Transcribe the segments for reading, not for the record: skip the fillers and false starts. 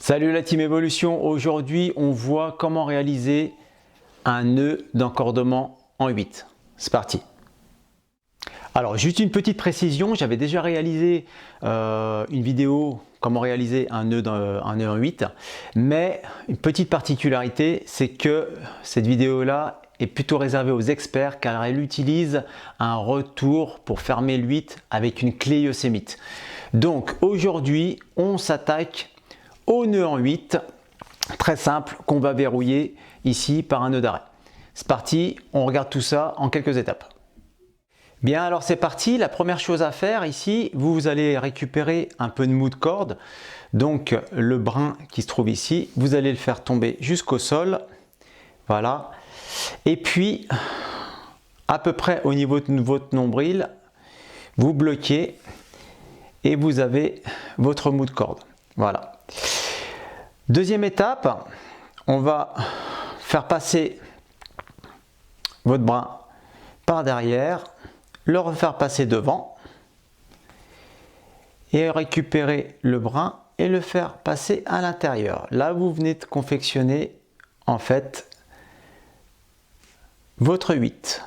Salut la team Evolution, aujourd'hui on voit comment réaliser un nœud d'encordement en 8. C'est parti. Alors juste une petite précision, j'avais déjà réalisé une vidéo comment réaliser un nœud en 8, mais une petite particularité, c'est que cette vidéo là est plutôt réservée aux experts car elle utilise un retour pour fermer le 8 avec une clé Yosemite. Donc aujourd'hui on s'attaque au nœud en 8, très simple, qu'on va verrouiller ici par un nœud d'arrêt. C'est parti, on regarde tout ça en quelques étapes. Bien, alors c'est parti. La première chose à faire ici, vous allez récupérer un peu de mou de corde. Donc le brin qui se trouve ici, vous allez le faire tomber jusqu'au sol. Voilà. Et puis, à peu près au niveau de votre nombril, vous bloquez et vous avez votre mou de corde. Voilà. Deuxième étape, on va faire passer votre brin par derrière, le refaire passer devant et récupérer le brin et le faire passer à l'intérieur. Là, vous venez de confectionner en fait votre 8.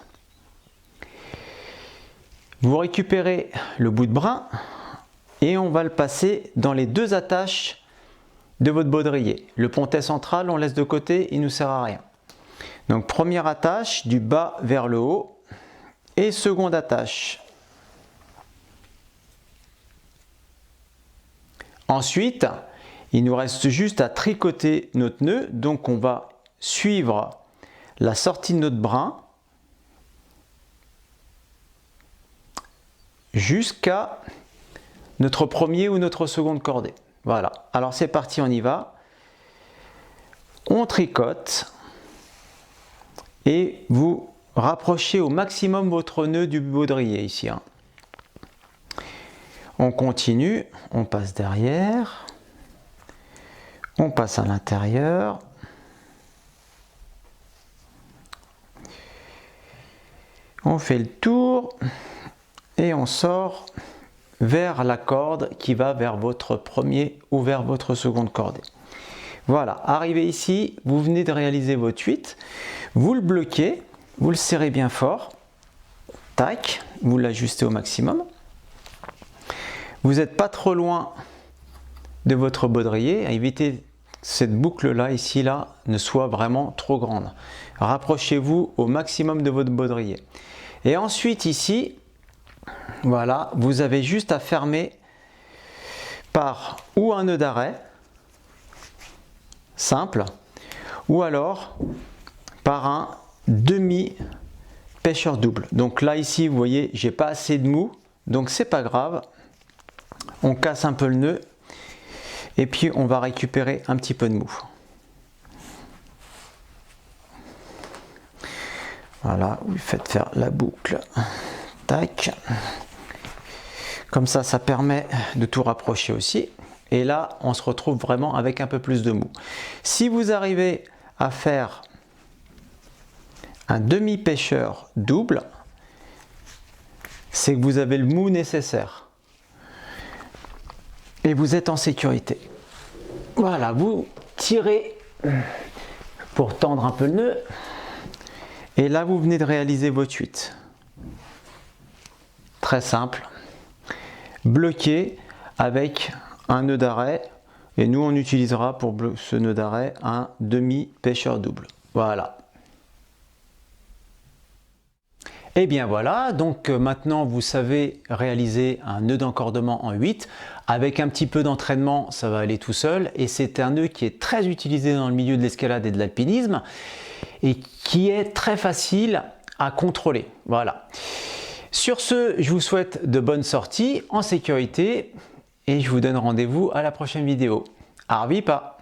Vous récupérez le bout de brin et on va le passer dans les deux attaches de votre baudrier. Le pontet central, on laisse de côté, il ne nous sert à rien. Donc première attache du bas vers le haut et seconde attache. Ensuite, il nous reste juste à tricoter notre nœud. Donc on va suivre la sortie de notre brin jusqu'à notre premier ou notre seconde cordée. Voilà, alors c'est parti, on y va. On tricote et vous rapprochez au maximum votre nœud du baudrier ici. On continue, on passe derrière, on passe à l'intérieur. On fait le tour et on sort vers la corde qui va vers votre premier ou vers votre seconde cordée. Voilà, arrivé ici, vous venez de réaliser votre 8, vous le bloquez, vous le serrez bien fort, tac, vous l'ajustez au maximum. Vous n'êtes pas trop loin de votre baudrier, à éviter cette boucle là, ici là, ne soit vraiment trop grande. Rapprochez-vous au maximum de votre baudrier. Et ensuite ici, voilà, vous avez juste à fermer par ou un nœud d'arrêt, simple, ou alors par un demi pêcheur double. Donc là ici, vous voyez, j'ai pas assez de mou, donc c'est pas grave. On casse un peu le nœud et puis on va récupérer un petit peu de mou. Voilà, vous faites faire la boucle. Tac. Comme ça permet de tout rapprocher aussi. Et là, on se retrouve vraiment avec un peu plus de mou. Si vous arrivez à faire un demi-pêcheur double, c'est que vous avez le mou nécessaire. Et vous êtes en sécurité. Voilà, vous tirez pour tendre un peu le nœud. Et là, vous venez de réaliser votre 8. Très simple. Bloqué avec un nœud d'arrêt. Et nous, on utilisera pour ce nœud d'arrêt un demi-pêcheur double. Voilà. Et bien voilà, donc maintenant vous savez réaliser un nœud d'encordement en 8. Avec un petit peu d'entraînement, ça va aller tout seul. Et c'est un nœud qui est très utilisé dans le milieu de l'escalade et de l'alpinisme. Et qui est très facile à contrôler. Voilà. Sur ce, je vous souhaite de bonnes sorties en sécurité. Et je vous donne rendez-vous à la prochaine vidéo. Arvipa!